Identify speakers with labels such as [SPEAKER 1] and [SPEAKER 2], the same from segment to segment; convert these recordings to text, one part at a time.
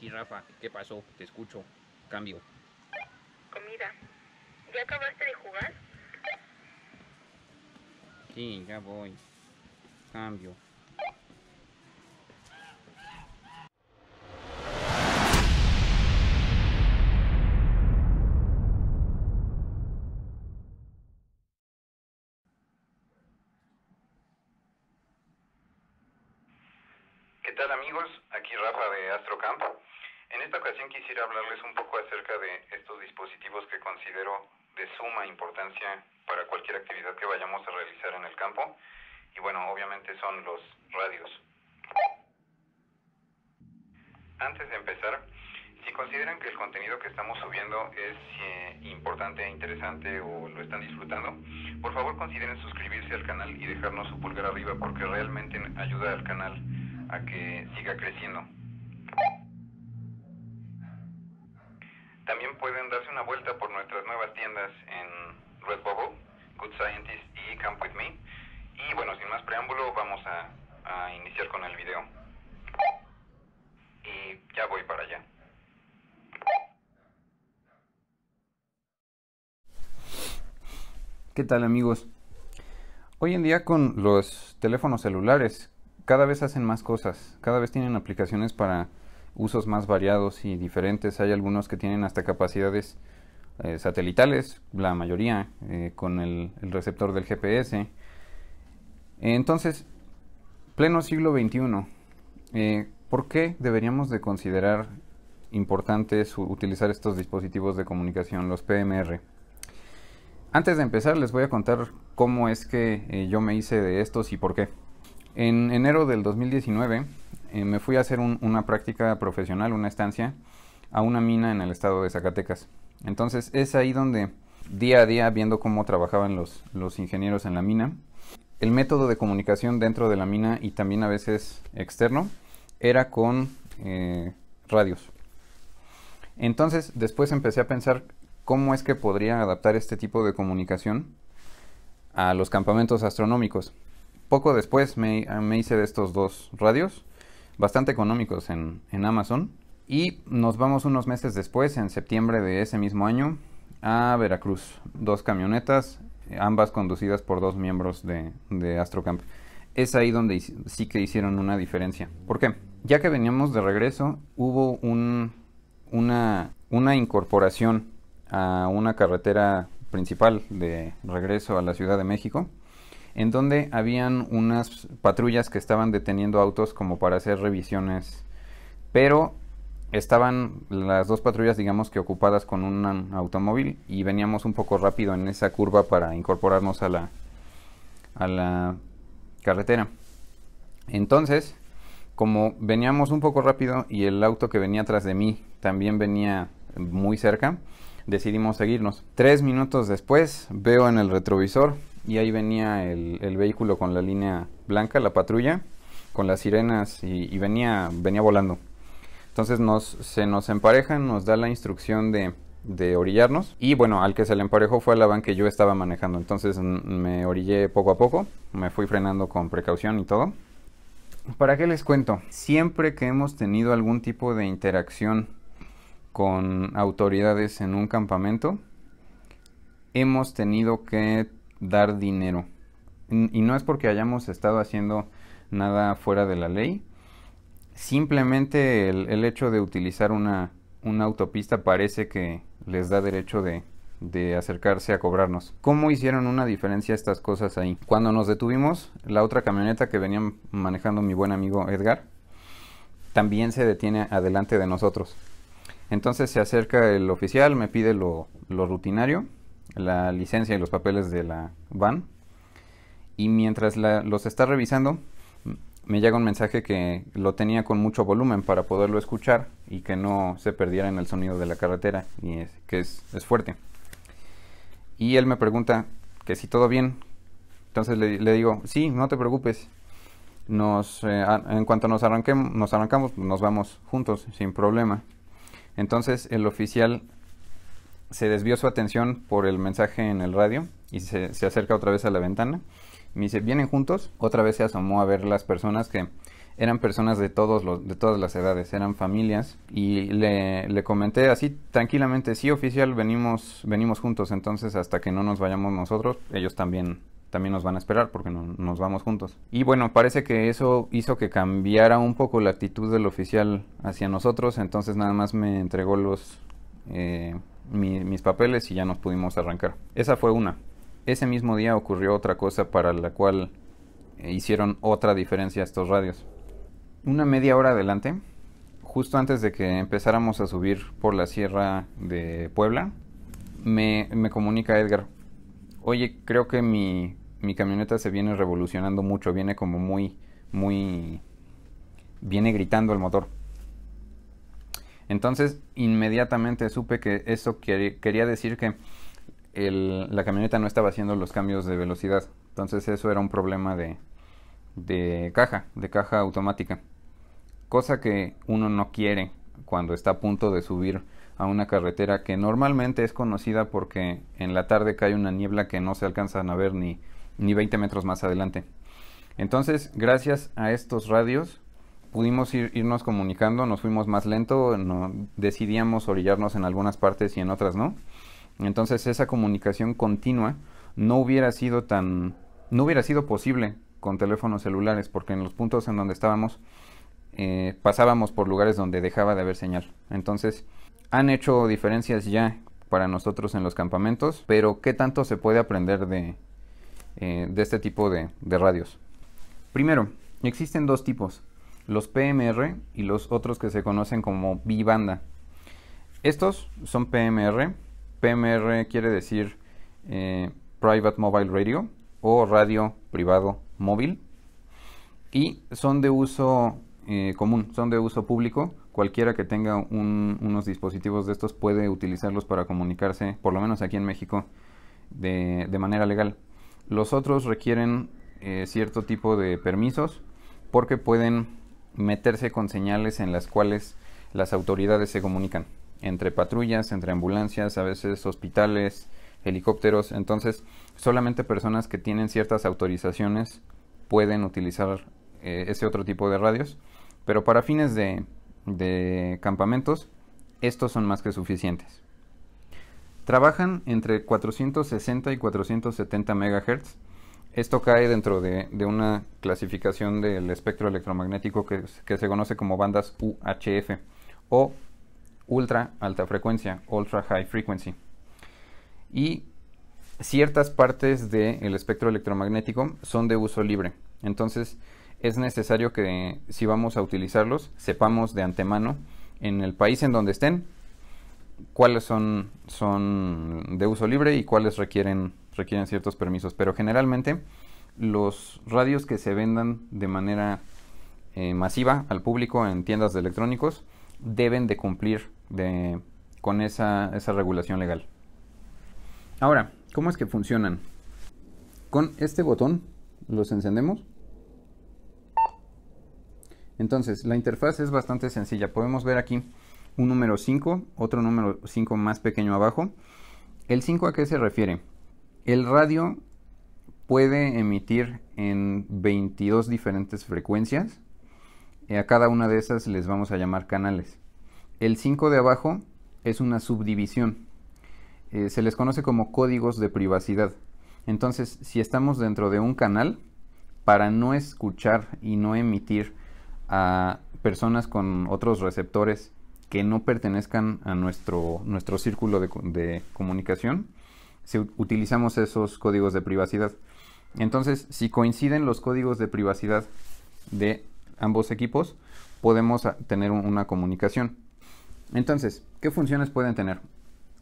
[SPEAKER 1] Aquí Rafa, ¿qué pasó? Te escucho. Cambio.
[SPEAKER 2] Comida. ¿Ya acabaste de jugar?
[SPEAKER 1] Sí, ya voy. Cambio.
[SPEAKER 3] ¿Qué tal amigos? Aquí Rafa de AstroCamp. En esta ocasión quisiera hablarles un poco acerca de estos dispositivos que considero de suma importancia para cualquier actividad que vayamos a realizar en el campo. Y bueno, obviamente son los radios. Antes de empezar, si consideran que el contenido que estamos subiendo es importante e interesante o lo están disfrutando, por favor consideren suscribirse al canal y dejarnos su pulgar arriba porque realmente ayuda al canal a que siga creciendo. También pueden darse una vuelta por nuestras nuevas tiendas en Redbubble, Good Scientist y Camp With Me. Y bueno, sin más preámbulo, vamos a iniciar con el video. Y ya voy para allá.
[SPEAKER 4] ¿Qué tal amigos? Hoy en día con los teléfonos celulares cada vez hacen más cosas, cada vez tienen aplicaciones para usos más variados y diferentes. Hay algunos que tienen hasta capacidades satelitales, la mayoría con el receptor del GPS. Entonces, pleno siglo XXI, ¿por qué deberíamos de considerar importantes utilizar estos dispositivos de comunicación, los PMR? Antes de empezar les voy a contar cómo es que yo me hice de estos y por qué. En enero del 2019 me fui a hacer una práctica profesional, una estancia, a una mina en el estado de Zacatecas. Entonces es ahí donde día a día, viendo cómo trabajaban los ingenieros en la mina, el método de comunicación dentro de la mina y también a veces externo era con radios. Entonces después empecé a pensar cómo es que podría adaptar este tipo de comunicación a los campamentos astronómicos. Poco después me hice de estos dos radios, bastante económicos en Amazon, y nos vamos unos meses después, en septiembre de ese mismo año, a Veracruz. 2 camionetas, ambas conducidas por 2 miembros de AstroCamp. Es ahí donde sí que hicieron una diferencia. ¿Por qué? Ya que veníamos de regreso, hubo una incorporación a una carretera principal de regreso a la Ciudad de México, en donde habían unas patrullas que estaban deteniendo autos como para hacer revisiones, pero estaban las 2 patrullas, digamos que ocupadas con un automóvil, y veníamos un poco rápido en esa curva para incorporarnos a la carretera. Entonces, como veníamos un poco rápido y el auto que venía atrás de mí también venía muy cerca, decidimos seguirnos. 3 minutos después veo en el retrovisor y ahí venía el vehículo con la línea blanca, la patrulla, con las sirenas y venía volando. Entonces se nos emparejan, nos da la instrucción de orillarnos, y bueno, al que se le emparejó fue a la van que yo estaba manejando. Entonces me orillé poco a poco, me fui frenando con precaución y todo. ¿Para qué les cuento? Siempre que hemos tenido algún tipo de interacción con autoridades en un campamento, hemos tenido que dar dinero. Y no es porque hayamos estado haciendo nada fuera de la ley. Simplemente el hecho de utilizar una autopista parece que les da derecho de acercarse a cobrarnos. ¿Cómo hicieron una diferencia estas cosas ahí? Cuando nos detuvimos, la otra camioneta que venía manejando mi buen amigo Edgar también se detiene adelante de nosotros. Entonces se acerca el oficial, me pide lo rutinario, la licencia y los papeles de la van, y mientras los está revisando me llega un mensaje que lo tenía con mucho volumen para poderlo escuchar y que no se perdiera en el sonido de la carretera, y que es fuerte. Y él me pregunta que si todo bien. Entonces le digo, sí, no te preocupes. En cuanto nos arrancamos, nos vamos juntos sin problema. Entonces el oficial se desvió su atención por el mensaje en el radio y se acerca otra vez a la ventana. Me dice, ¿vienen juntos? Otra vez se asomó a ver las personas que eran personas de todas las edades, eran familias, y le comenté así tranquilamente, sí, oficial, venimos juntos, entonces hasta que no nos vayamos nosotros, ellos también nos van a esperar porque nos vamos juntos. Y bueno, parece que eso hizo que cambiara un poco la actitud del oficial hacia nosotros, entonces nada más me entregó mis papeles y ya nos pudimos arrancar. Esa fue una. Ese mismo día ocurrió otra cosa para la cual hicieron otra diferencia estos radios. Una media hora adelante, justo antes de que empezáramos a subir por la sierra de Puebla, me comunica Edgar: oye, creo que mi camioneta se viene revolucionando mucho, viene como viene gritando el motor. Entonces inmediatamente supe que eso quería decir que la camioneta no estaba haciendo los cambios de velocidad. Entonces eso era un problema de caja automática, cosa que uno no quiere cuando está a punto de subir a una carretera que normalmente es conocida porque en la tarde cae una niebla que no se alcanzan a ver ni 20 metros más adelante. Entonces, gracias a estos radios pudimos irnos comunicando, nos fuimos más lento, decidíamos orillarnos en algunas partes y en otras no. Entonces esa comunicación continua no hubiera sido posible con teléfonos celulares, porque en los puntos en donde estábamos pasábamos por lugares donde dejaba de haber señal. Entonces han hecho diferencias ya para nosotros en los campamentos, pero ¿qué tanto se puede aprender de este tipo de radios? Primero, existen dos tipos: los PMR y los otros que se conocen como B-banda. Estos son PMR. PMR quiere decir Private Mobile Radio o radio privado móvil, y son de uso común, son de uso público. Cualquiera que tenga unos dispositivos de estos puede utilizarlos para comunicarse, por lo menos aquí en México, de manera legal. Los otros requieren cierto tipo de permisos porque pueden meterse con señales en las cuales las autoridades se comunican entre patrullas, entre ambulancias, a veces hospitales, helicópteros. Entonces solamente personas que tienen ciertas autorizaciones pueden utilizar ese otro tipo de radios, pero para fines de campamentos estos son más que suficientes. Trabajan entre 460 y 470 MHz. Esto cae dentro de una clasificación del espectro electromagnético que se conoce como bandas UHF o ultra alta frecuencia, ultra high frequency. Y ciertas partes del espectro electromagnético son de uso libre. Entonces es necesario que, si vamos a utilizarlos, sepamos de antemano en el país en donde estén cuáles son de uso libre y cuáles requieren ciertos permisos. Pero generalmente los radios que se vendan de manera masiva al público en tiendas de electrónicos deben de cumplir con esa regulación legal. Ahora, ¿cómo es que funcionan? Con este botón los encendemos. Entonces la interfaz es bastante sencilla. Podemos ver aquí un número 5, otro número 5 más pequeño abajo. ¿El 5 a qué se refiere? El radio puede emitir en 22 diferentes frecuencias. A cada una de esas les vamos a llamar canales. El 5 de abajo es una subdivisión. Se les conoce como códigos de privacidad. Entonces, si estamos dentro de un canal, para no escuchar y no emitir a personas con otros receptores que no pertenezcan a nuestro círculo de comunicación, utilizamos esos códigos de privacidad. Entonces, si coinciden los códigos de privacidad de ambos equipos, podemos tener una comunicación. Entonces, ¿qué funciones pueden tener?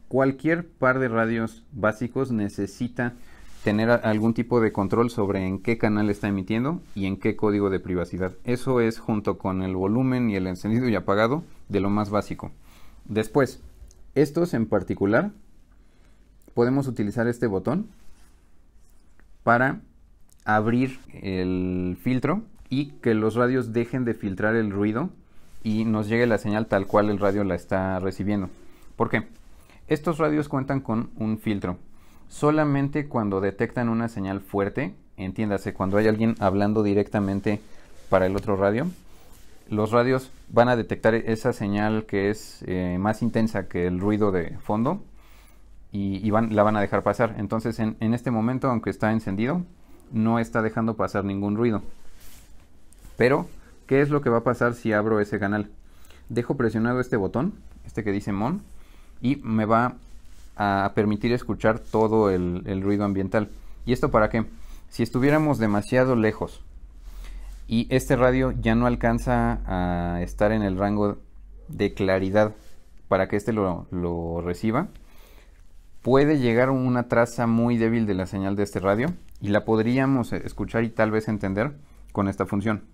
[SPEAKER 4] Cualquier par de radios básicos necesita tener algún tipo de control sobre en qué canal está emitiendo y en qué código de privacidad. Eso es, junto con el volumen y el encendido y apagado, de lo más básico. Después, estos en particular, podemos utilizar este botón para abrir el filtro y que los radios dejen de filtrar el ruido y nos llegue la señal tal cual el radio la está recibiendo. ¿Por qué? Estos radios cuentan con un filtro. Solamente cuando detectan una señal fuerte, entiéndase, cuando hay alguien hablando directamente para el otro radio, los radios van a detectar esa señal que es más intensa que el ruido de fondo y la van a dejar pasar. Entonces en este momento, aunque está encendido, no está dejando pasar ningún ruido. Pero, ¿qué es lo que va a pasar si abro ese canal? Dejo presionado este botón, este que dice MON, y me va a permitir escuchar todo el ruido ambiental. ¿Y esto para qué? Si estuviéramos demasiado lejos y este radio ya no alcanza a estar en el rango de claridad para que este lo reciba, puede llegar una traza muy débil de la señal de este radio y la podríamos escuchar y tal vez entender con esta función.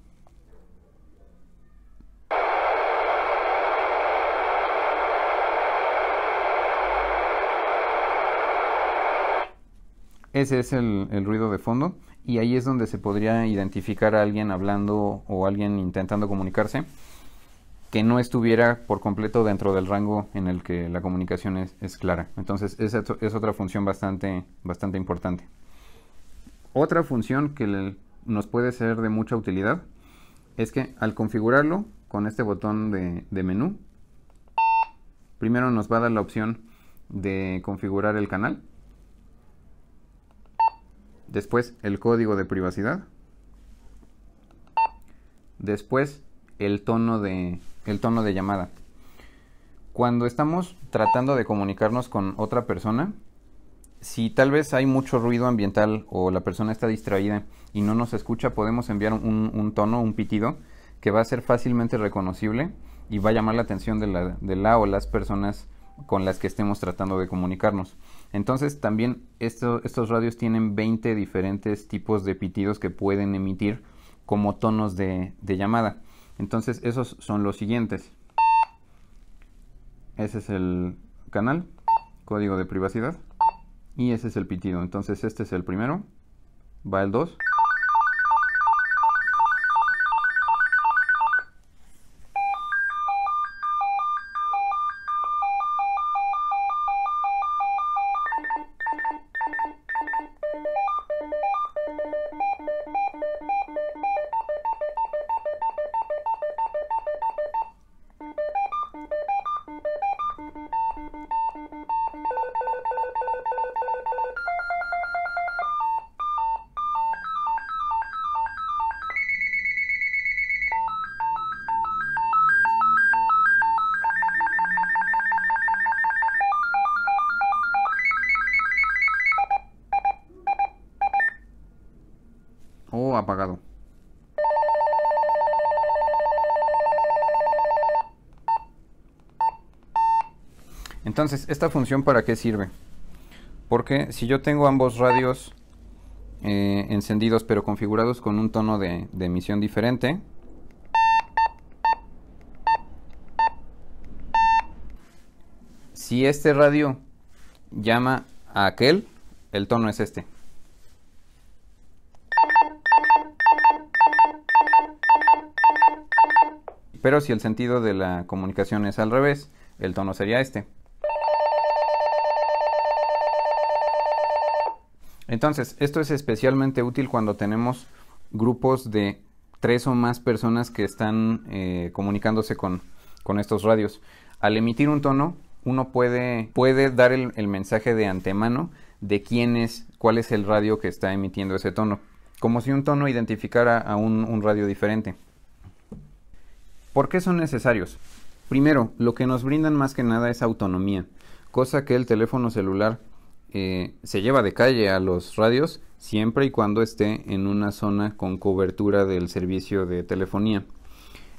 [SPEAKER 4] Ese es el ruido de fondo y ahí es donde se podría identificar a alguien hablando o alguien intentando comunicarse que no estuviera por completo dentro del rango en el que la comunicación es clara. Entonces esa es otra función bastante importante. Otra función que nos puede ser de mucha utilidad es que al configurarlo con este botón de menú, primero nos va a dar la opción de configurar el canal. Después el código de privacidad. Después el tono de llamada. Cuando estamos tratando de comunicarnos con otra persona, si tal vez hay mucho ruido ambiental o la persona está distraída y no nos escucha, podemos enviar un tono, un pitido, que va a ser fácilmente reconocible y va a llamar la atención de la o las personas con las que estemos tratando de comunicarnos. Entonces también estos radios tienen 20 diferentes tipos de pitidos que pueden emitir como tonos de llamada. Entonces esos son los siguientes. Ese es el canal, código de privacidad, y ese es el pitido. Entonces este es el primero, va el 2. O apagado. Entonces, ¿esta función para qué sirve? Porque si yo tengo ambos radios encendidos pero configurados con un tono de emisión diferente, si este radio llama a aquel, el tono es este. Pero si el sentido de la comunicación es al revés, el tono sería este. Entonces, esto es especialmente útil cuando tenemos grupos de 3 o más personas que están comunicándose con estos radios. Al emitir un tono, uno puede dar el mensaje de antemano de cuál es el radio que está emitiendo ese tono, como si un tono identificara a un radio diferente. ¿Por qué son necesarios? Primero, lo que nos brindan más que nada es autonomía, cosa que el teléfono celular se lleva de calle a los radios siempre y cuando esté en una zona con cobertura del servicio de telefonía.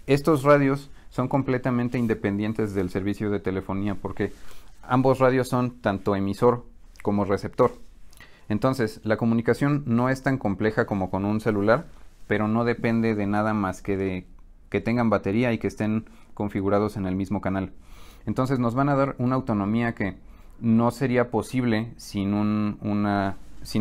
[SPEAKER 4] Estos radios son completamente independientes del servicio de telefonía porque ambos radios son tanto emisor como receptor. Entonces, la comunicación no es tan compleja como con un celular, pero no depende de nada más que de que tengan batería y que estén configurados en el mismo canal. Entonces nos van a dar una autonomía que no sería posible sin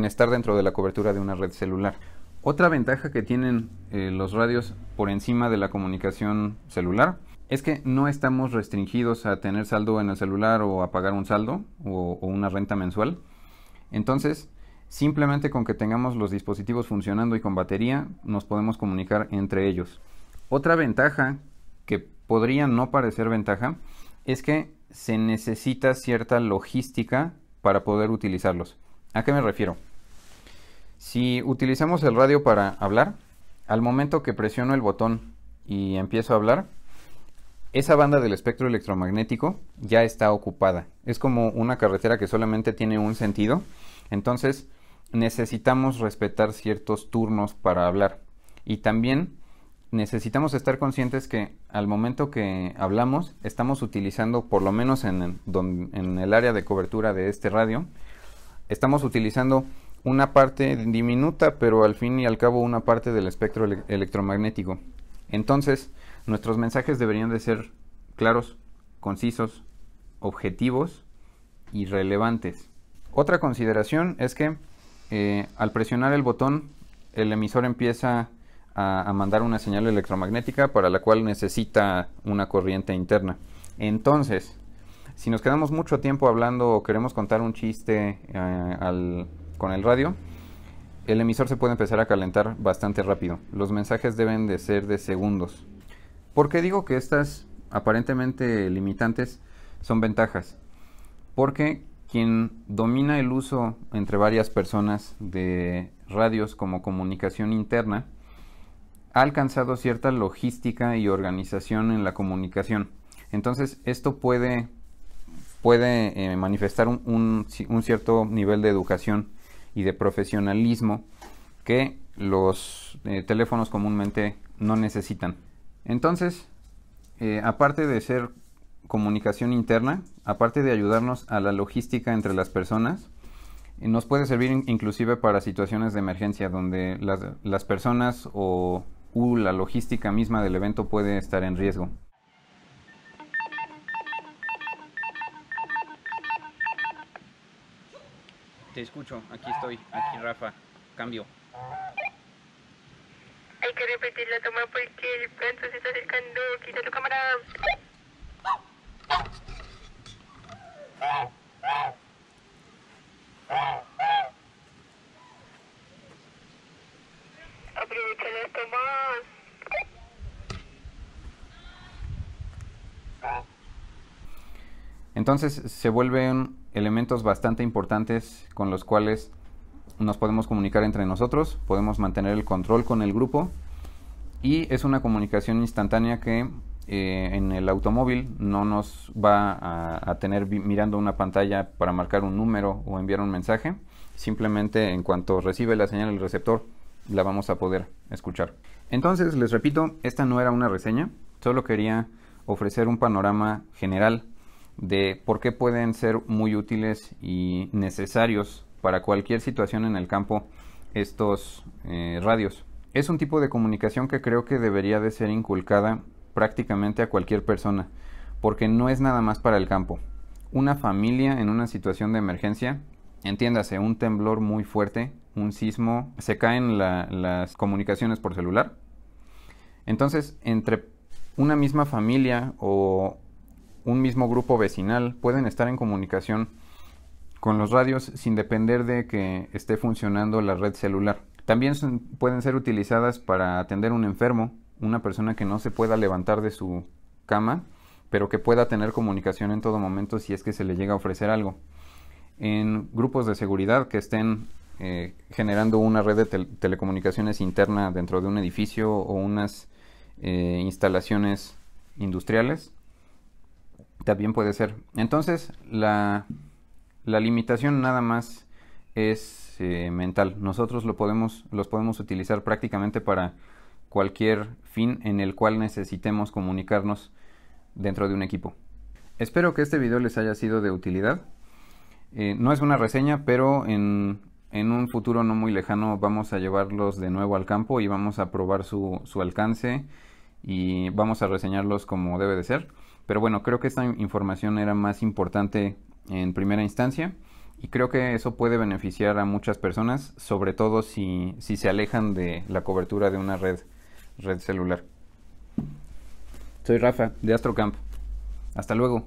[SPEAKER 4] estar dentro de la cobertura de una red celular. Otra ventaja que tienen los radios por encima de la comunicación celular es que no estamos restringidos a tener saldo en el celular o a pagar un saldo o una renta mensual. Entonces, Simplemente con que tengamos los dispositivos funcionando y con batería, nos podemos comunicar entre ellos. Otra ventaja, que podría no parecer ventaja, es que se necesita cierta logística para poder utilizarlos. ¿A qué me refiero? Si utilizamos el radio para hablar, al momento que presiono el botón y empiezo a hablar, esa banda del espectro electromagnético ya está ocupada. Es como una carretera que solamente tiene un sentido. Entonces necesitamos respetar ciertos turnos para hablar. Y también necesitamos estar conscientes que al momento que hablamos estamos utilizando, por lo menos en el área de cobertura de este radio, estamos utilizando una parte diminuta, pero al fin y al cabo una parte del espectro electromagnético. Entonces, nuestros mensajes deberían de ser claros, concisos, objetivos y relevantes. Otra consideración es que al presionar el botón, el emisor empieza a mandar una señal electromagnética para la cual necesita una corriente interna. Entonces, si nos quedamos mucho tiempo hablando o queremos contar un chiste con el radio, el emisor se puede empezar a calentar bastante rápido. Los mensajes deben de ser de segundos. ¿Por qué digo que estas aparentemente limitantes son ventajas? Porque quien domina el uso entre varias personas de radios como comunicación interna ha alcanzado cierta logística y organización en la comunicación. Entonces esto puede manifestar un cierto nivel de educación y de profesionalismo que los teléfonos comúnmente no necesitan. Entonces, aparte de ser comunicación interna, aparte de ayudarnos a la logística entre las personas, nos puede servir inclusive para situaciones de emergencia donde las personas o la logística misma del evento puede estar en riesgo.
[SPEAKER 1] Te escucho, aquí estoy, aquí Rafa, cambio.
[SPEAKER 2] Hay que repetir la toma porque el pronto se está acercando. Quita tu cámara. Aprovecha las tomas.
[SPEAKER 4] Entonces se vuelven elementos bastante importantes con los cuales nos podemos comunicar entre nosotros, podemos mantener el control con el grupo y es una comunicación instantánea que en el automóvil no nos va a tener mirando una pantalla para marcar un número o enviar un mensaje. Simplemente en cuanto recibe la señal el receptor la vamos a poder escuchar. Entonces les repito, esta no era una reseña, solo quería ofrecer un panorama general de por qué pueden ser muy útiles y necesarios para cualquier situación en el campo estos radios. Es un tipo de comunicación que creo que debería de ser inculcada prácticamente a cualquier persona, porque no es nada más para el campo. Una familia en una situación de emergencia, entiéndase, un temblor muy fuerte, un sismo, se caen las comunicaciones por celular. Entonces, entre una misma familia o un mismo grupo vecinal pueden estar en comunicación con los radios sin depender de que esté funcionando la red celular. También pueden ser utilizadas para atender a un enfermo, una persona que no se pueda levantar de su cama, pero que pueda tener comunicación en todo momento si es que se le llega a ofrecer algo. En grupos de seguridad que estén generando una red de telecomunicaciones interna dentro de un edificio o unas instalaciones industriales, también puede ser. Entonces, la limitación nada más es mental. Nosotros los podemos utilizar prácticamente para cualquier fin en el cual necesitemos comunicarnos dentro de un equipo. Espero que este video les haya sido de utilidad. No es una reseña, pero en un futuro no muy lejano vamos a llevarlos de nuevo al campo y vamos a probar su alcance y vamos a reseñarlos como debe de ser. Pero bueno, creo que esta información era más importante en primera instancia y creo que eso puede beneficiar a muchas personas, sobre todo si se alejan de la cobertura de una red celular. Soy Rafa de Astrocamp. Hasta luego.